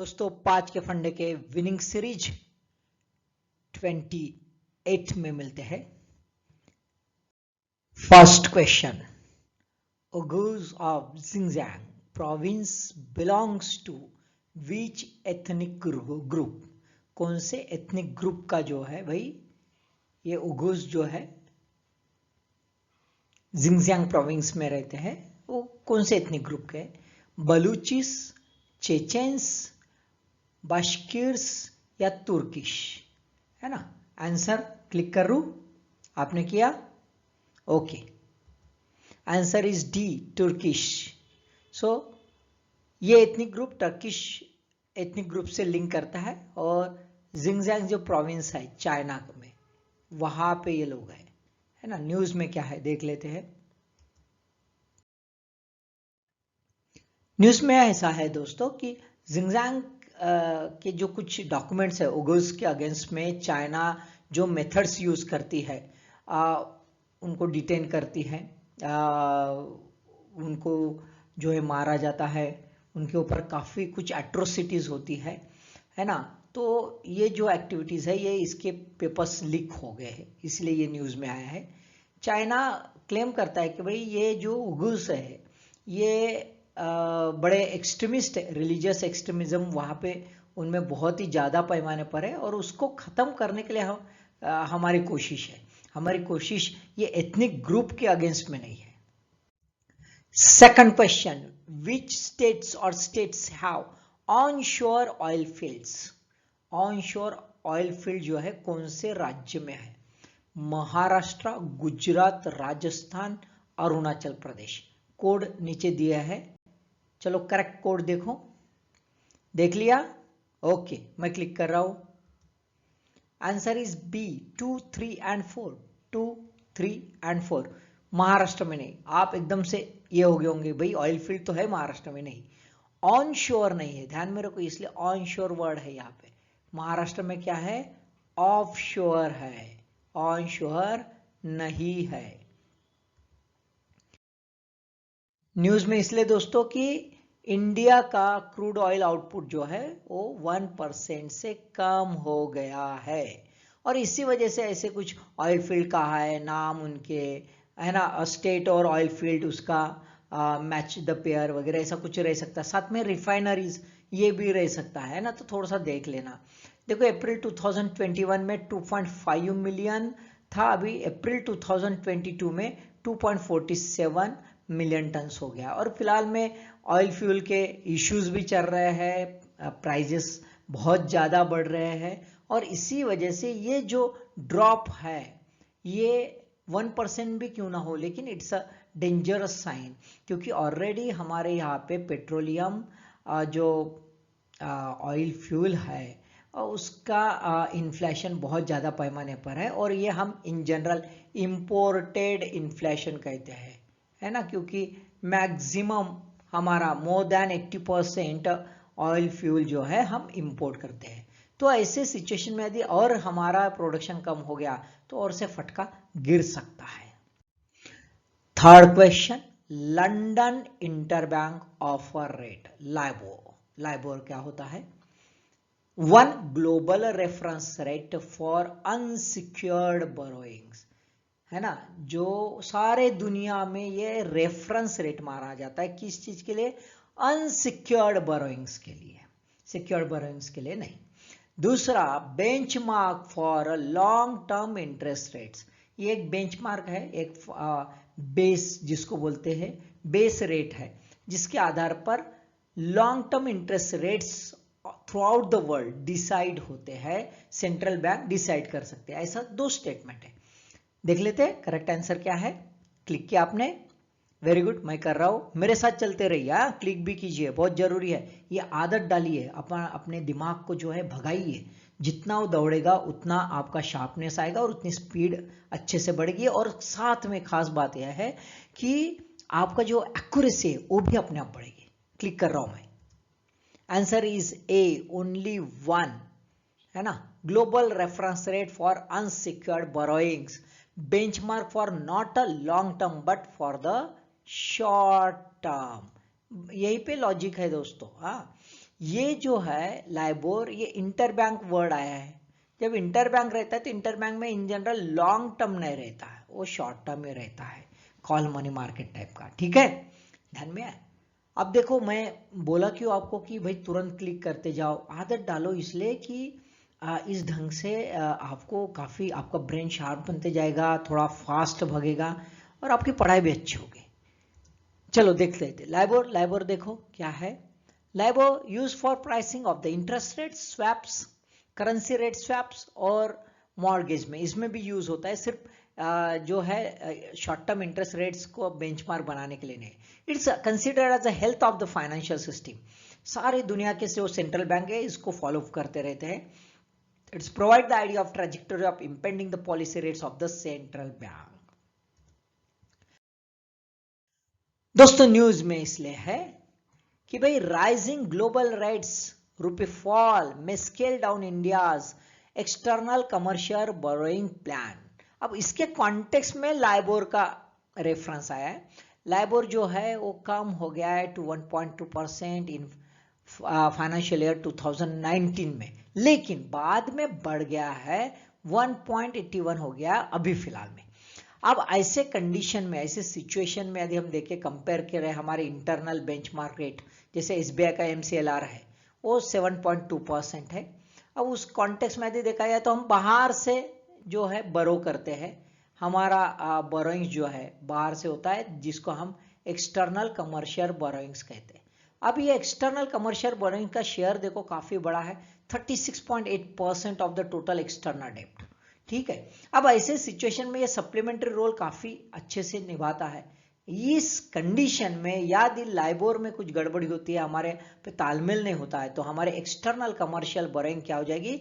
दोस्तों 5 के फंडे के विनिंग सीरीज 28 में मिलते हैं। First question, Uyghurs of Xinjiang province belongs to which ethnic group? कौन से एथनिक ग्रुप का जो है भाई ये उगूज जो है जिंगजियांग प्रोविंस में रहते हैं, वो कौन से एथनिक ग्रुप के? बलूचिस, चेचेंस, बाश्कीर्स या तुर्किश, है ना। आंसर क्लिक कर रू, आपने किया? Okay, answer is D, Turkish. So ये ethnic group Turkish ethnic group से लिंक करता है और जिंगजियांग जो प्रोविंस है चाइना में, वहां पे ये लोग हैं, है ना। न्यूज में क्या है देख लेते हैं। न्यूज में ऐसा है दोस्तों कि जिंगजियांग के जो कुछ डॉक्यूमेंट्स है उगर्स के अगेंस्ट में चाइना जो मेथड्स यूज करती है, उनको डिटेन करती है, उनको जो है मारा जाता है, उनके ऊपर काफ़ी कुछ एट्रोसिटीज़ होती है ना। तो ये जो एक्टिविटीज़ है ये इसके पेपर्स लीक हो गए हैं, इसलिए ये न्यूज़ में आया है। चाइना क्लेम करता है कि भाई ये जो उगर्स है ये बड़े एक्सट्रीमिस्ट है, रिलीजियस एक्सट्रीमिज्म वहाँ पे उनमें बहुत ही ज़्यादा पैमाने पर है और उसको ख़त्म करने के लिए हमारी कोशिश है। हमारी कोशिश ये एथनिक ग्रुप के अगेंस्ट में नहीं है। सेकंड क्वेश्चन, विच स्टेट्स और स्टेट्स हैव ऑन शोर ऑयल फील्ड्स? ऑन शोर ऑयल फील्ड जो है कौन से राज्य में है? महाराष्ट्र, गुजरात, राजस्थान, अरुणाचल प्रदेश। कोड नीचे दिया है, चलो करेक्ट कोड देखो, देख लिया? ओके, मैं क्लिक कर रहा हूं। Answer is B, 2, 3 and 4। 2, 3 and 4 Maharashtra में नहीं। आप एकदम से ये हो गए होंगे भाई ऑयल फील्ड तो है महाराष्ट्र में, नहीं, ऑन शोर नहीं है, ध्यान में रखो, इसलिए ऑन शोर वर्ड है यहाँ पे। महाराष्ट्र में क्या है? ऑफ शोर है, ऑन शोर नहीं है। न्यूज में इसलिए दोस्तों कि इंडिया का क्रूड ऑयल आउटपुट जो है वो 1% से कम हो गया है और इसी वजह से ऐसे कुछ ऑयल फील्ड कहा है, नाम उनके, है ना, स्टेट और ऑयल फील्ड उसका मैच द पेयर वगैरह ऐसा कुछ रह सकता है। साथ में रिफाइनरीज ये भी रह सकता है ना, तो थोड़ा सा देख लेना। देखो अप्रैल 2021 में 2.5 मिलियन था, अभी अप्रैल 2022 में 2.47 मिलियन टन्स हो गया और फिलहाल में ऑयल फ्यूल के इश्यूज भी चल रहे हैं, प्राइजेस बहुत ज़्यादा बढ़ रहे हैं और इसी वजह से ये जो ड्रॉप है ये 1% भी क्यों ना हो, लेकिन इट्स अ डेंजरस साइन, क्योंकि ऑलरेडी हमारे यहाँ पे पेट्रोलियम जो ऑयल फ्यूल है उसका इन्फ्लेशन बहुत ज़्यादा पैमाने पर है और ये हम इन जनरल इम्पोर्टेड इन्फ्लेशन कहते हैं, है ना, क्योंकि मैक्सिमम हमारा मोर देन 80% ऑयल फ्यूल जो है हम इंपोर्ट करते हैं। तो ऐसे सिचुएशन में यदि और हमारा प्रोडक्शन कम हो गया तो और से फटका गिर सकता है। Third question, London interbank offer rate LIBOR क्या होता है? One global reference rate for unsecured borrowings, है ना, जो सारे दुनिया में ये रेफरेंस रेट माना जाता है, किस चीज के लिए? अनसिक्योर्ड बोरोइंग्स के लिए, सिक्योर्ड बोरोइंग्स के लिए नहीं। दूसरा, benchmark for long term interest rates, ये एक बेंचमार्क है, एक बेस जिसको बोलते हैं, बेस रेट है जिसके आधार पर long term interest rates through out the world decide होते हैं, सेंट्रल बैंक डिसाइड कर सकते हैं। ऐसा दो स्टेटमेंट है, देख लेते हैं करेक्ट आंसर क्या है। क्लिक किया आपने, वेरी गुड, मैं कर रहा हूं, मेरे साथ चलते रहिए, क्लिक भी कीजिए, बहुत जरूरी है, ये आदत डालिए, अपने दिमाग को जो है भगाइए, जितना वो दौड़ेगा उतना आपका शार्पनेस आएगा और उतनी स्पीड अच्छे से बढ़ेगी और साथ में खास बात यह है कि आपका जो एक्यूरेसी है वो भी अपने आप बढ़ेगी। क्लिक कर रहा हूं मैं, answer is a, only one, है ना, global reference rate for unsecured borrowings, benchmark for not a long term but for the short term. यही पे लॉजिक है दोस्तों। हाँ, ये जो है लाइबोर, ये इंटरबैंक वर्ड आया है। जब इंटरबैंक रहता है तो इंटरबैंक में इन जनरल लॉन्ग टर्म नहीं रहता है, वो शॉर्ट टर्म में रहता है, कॉल मनी मार्केट टाइप का। ठीक है, ध्यान में आए। अब देखो मैं बोला क्यों आपको कि भाई तुरंत क्लिक करते जाओ, आदत डालो, इसलिए कि इस ढंग से आपको काफ़ी, आपका ब्रेन शार्प बनते जाएगा, थोड़ा फास्ट भगेगा और आपकी पढ़ाई भी अच्छी होगी। चलो देख लेते लाइबोर। लाइबोर देखो क्या है। LIBOR use for pricing of the interest rate swaps, currency rate swaps और मॉर्गेज में, इसमें भी यूज होता है। सिर्फ जो है शॉर्ट टर्म इंटरेस्ट रेट्स को बेंचमार्क बनाने के लिए नहीं। It's considered as a health of the financial system. सारी दुनिया के जो सेंट्रल बैंक है इसको फॉलो करते रहते हैं। It's provide the idea of trajectory of impending the policy rates of the central bank. दोस्तों न्यूज में इसलिए है कि भाई राइजिंग ग्लोबल रेट्स, रुपए फॉल में scale down India's external commercial borrowing plan. अब इसके कॉन्टेक्स्ट में लाइबोर का रेफरेंस आया है। लाइबोर जो है वो कम हो गया है टू 1.2% इन फाइनेंशियल ईयर 2019 में, लेकिन बाद में बढ़ गया है 1.81 हो गया अभी फिलहाल में। अब ऐसे कंडीशन में, ऐसे सिचुएशन में यदि हम देखें, कंपेयर करें हमारे इंटरनल बेंचमार्क रेट, जैसे एसबीआई का MCLR है वो 7.2% है। अब उस कॉन्टेक्स्ट में यदि देखा जाए तो हम बाहर से जो है बोरो करते हैं, हमारा बोरोइंग्स जो है बाहर से होता है, जिसको हम एक्सटर्नल कमर्शियल बोरोइंग्स कहते हैं। अब ये एक्सटर्नल कमर्शियल बोरोइंग का शेयर देखो काफी बड़ा है, 36.8% ऑफ द टोटल एक्सटर्नल डेब्ट। ठीक है, अब ऐसे सिचुएशन में ये सप्लीमेंट्री रोल काफी अच्छे से निभाता है। इस कंडीशन में यदि लाइबोर में कुछ गड़बड़ी होती है, हमारे पे तालमेल नहीं होता है, तो हमारे एक्सटर्नल कमर्शियल बोरोइंग क्या हो जाएगी,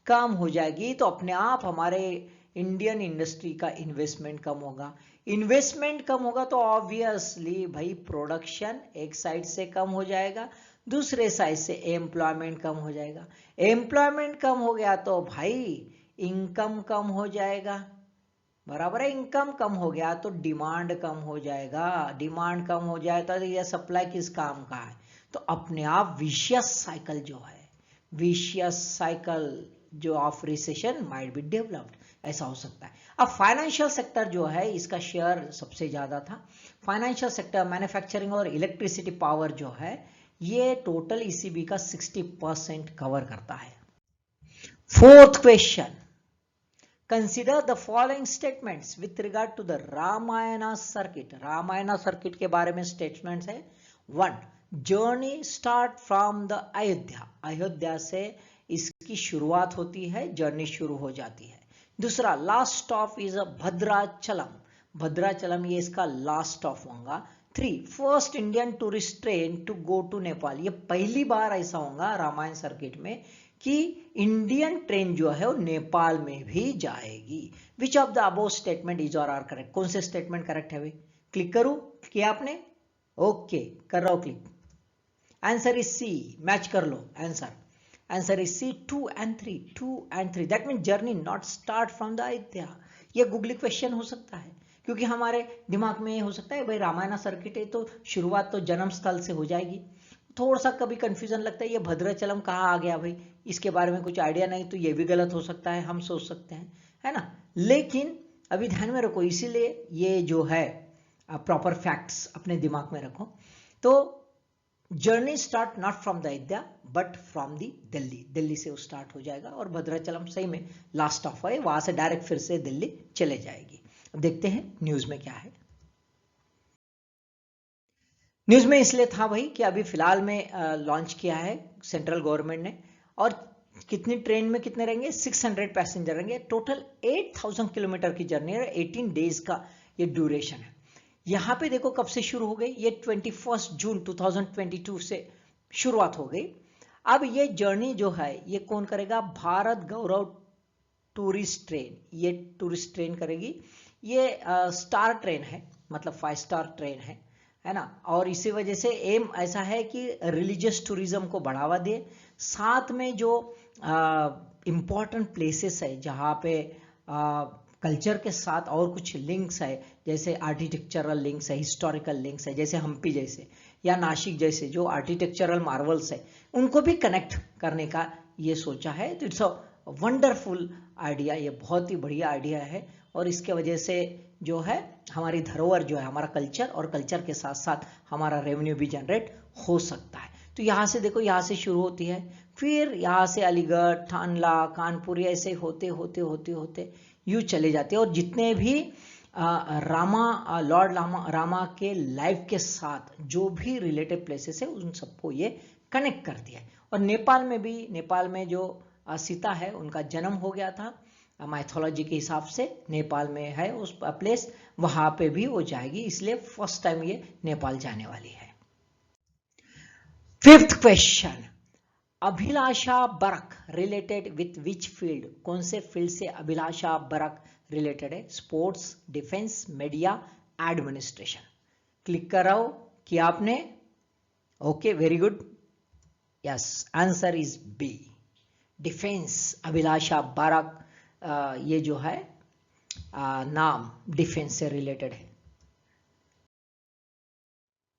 कम हो जाएगी। तो अपने आप हमारे इंडियन इंडस्ट्री का इन्वेस्टमेंट कम होगा। इन्वेस्टमेंट कम होगा तो ऑब्वियसली भाई प्रोडक्शन एक साइड से कम हो जाएगा, दूसरे साइड से एम्प्लॉयमेंट कम हो जाएगा। एम्प्लॉयमेंट कम हो गया तो भाई इनकम कम हो जाएगा, बराबर है। इनकम कम हो गया तो डिमांड कम हो जाएगा, डिमांड कम हो जाए तो ये सप्लाई किस काम का है। तो अपने आप विशियस साइकिल जो है, विशियस साइकिल जो of recession might be developed, ऐसा हो सकता है। अब फाइनेंशियल सेक्टर जो है इसका शेयर सबसे ज्यादा था। फाइनेंशियल सेक्टर, मैन्युफैक्चरिंग और इलेक्ट्रिसिटी पावर जो है ये टोटल ECB का 60% कवर करता है। Fourth question, consider the following statements with regard to the Ramayana circuit. Ramayana circuit के बारे में स्टेटमेंट्स है। 1. Journey start from the Ayodhya, Ayodhya से इसकी शुरुआत होती है, जर्नी शुरू हो जाती है। दूसरा, last stop is a Bhadrachalam, Bhadrachalam ये इसका लास्ट स्टॉप होगा। 3. First Indian tourist train to go to Nepal, ये पहली बार ऐसा होगा रामायण सर्किट में कि इंडियन ट्रेन जो है वो नेपाल में भी जाएगी। Which of the above statement is और आर करेक्ट, कौन से स्टेटमेंट करेक्ट है भाई? क्लिक करूं, किया आपने? ओके, कर रहा हूं click. Answer is C, match कर लो answer. Answer is C, 2 and 3, 2 and 3। That mean journey not start from the Ayodhya. ये गूगली क्वेश्चन हो सकता है, क्योंकि हमारे दिमाग में ये हो सकता है भाई रामायण सर्किट है तो शुरुआत तो जन्म स्थल से हो जाएगी। थोड़ा सा कभी कंफ्यूजन लगता है, ये भद्राचलम कहाँ आ गया भाई, इसके बारे में कुछ आइडिया नहीं, तो ये भी गलत हो सकता है, हम सोच सकते हैं, है ना। लेकिन अभी ध्यान में रखो, इसीलिए ये जो है प्रॉपर फैक्ट्स अपने दिमाग में रखो। तो journey start not from the Ayodhya but from the Delhi, Delhi से वो स्टार्ट हो जाएगा और भद्राचलम सही में लास्ट ऑफ है, वहां से डायरेक्ट फिर से दिल्ली चले जाएगी। अब देखते हैं न्यूज में क्या है। न्यूज में इसलिए था भाई कि अभी फिलहाल में लॉन्च किया है सेंट्रल गवर्नमेंट ने, और कितनी ट्रेन में कितने रहेंगे, 600 पैसेंजर रहेंगे। टोटल 8000 किलोमीटर की जर्नी है, 18 डेज का ये ड्यूरेशन है। यहाँ पे देखो कब से शुरू हो गई, ये 21 जून 2022 से शुरुआत हो गई। अब ये जर्नी जो है ये कौन करेगा, भारत गौरव टूरिस्ट ट्रेन, ये टूरिस्ट ट्रेन करेगी। ये स्टार ट्रेन है, मतलब 5 स्टार ट्रेन है ना। और इसी वजह से एम ऐसा है कि रिलीजियस टूरिज्म को बढ़ावा दे, साथ में जो इंपॉर्टेंट प्लेसेस है जहाँ पे कल्चर के साथ और कुछ लिंक्स है, जैसे आर्किटेक्चरल लिंक्स है, हिस्टोरिकल लिंक्स है, जैसे हम्पी जैसे या नासिक जैसे जो आर्किटेक्चरल मार्वल्स है, उनको भी कनेक्ट करने का ये सोचा है। तो इट्स अ वंडरफुल आइडिया, ये बहुत ही बढ़िया आइडिया है। और इसके वजह से जो है हमारी धरोहर जो है, हमारा कल्चर, और कल्चर के साथ साथ हमारा रेवेन्यू भी जनरेट हो सकता है। तो यहाँ से देखो, यहाँ से शुरू होती है, फिर यहाँ से अलीगढ़, थानला, कानपुर, ऐसे होते होते होते होते यूँ चले जाते हैं। और जितने भी लॉर्ड रामा के लाइफ के साथ जो भी रिलेटेड प्लेसेस है, उन सबको ये कनेक्ट कर दिया है। और नेपाल में भी, नेपाल में जो सीता है उनका जन्म हो गया था माइथोलॉजी के हिसाब से, नेपाल में है उस प्लेस, वहां पे भी वो जाएगी, इसलिए फर्स्ट टाइम ये नेपाल जाने वाली है। Fifth question, Abhilasha Barak related with which field? कौन से फील्ड से अभिलाषा बर्क रिलेटेड है? Sports, defence, media, administration. Click कर रहा हो कि आपने, okay, very good, yes, answer is B, defence. Abhilasha Barak ये जो है नाम डिफेंस से रिलेटेड है।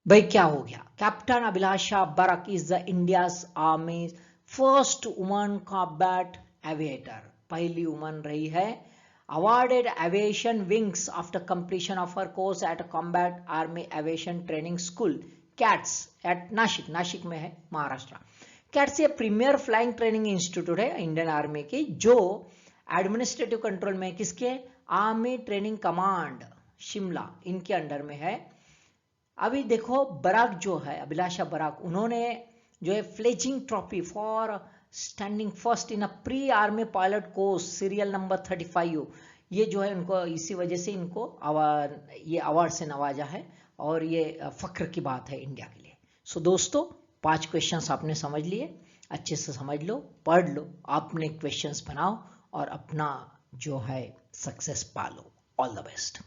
भाई क्या हो गया? Captain Abhilasha Barak is the India's army first woman combat aviator, पहली वुमन रही है। Awarded aviation wings after completion of her course at combat army aviation training school CATS at Nashik, Nashik में है महाराष्ट्र। कैट्स ये प्रीमियर फ्लाइंग ट्रेनिंग इंस्टीट्यूट है Indian army की, जो administrative control में किसके? आर्मी ट्रेनिंग कमांड शिमला, इनके अंडर में है। अभी देखो बराक जो है, अभिलाषा बराक, उन्होंने जो है fledging trophy for standing first in a pre army pilot course serial number 35, ये जो है उनको, इसी वजह से इनको ये अवार्ड से नवाजा है, और ये फख्र की बात है इंडिया के लिए। सो दोस्तों, 5 क्वेश्चंस आपने समझ लिए, अच्छे से समझ लो, पढ़ लो, अपने क्वेश्चंस बनाओ और अपना जो है सक्सेस पालो। All the best.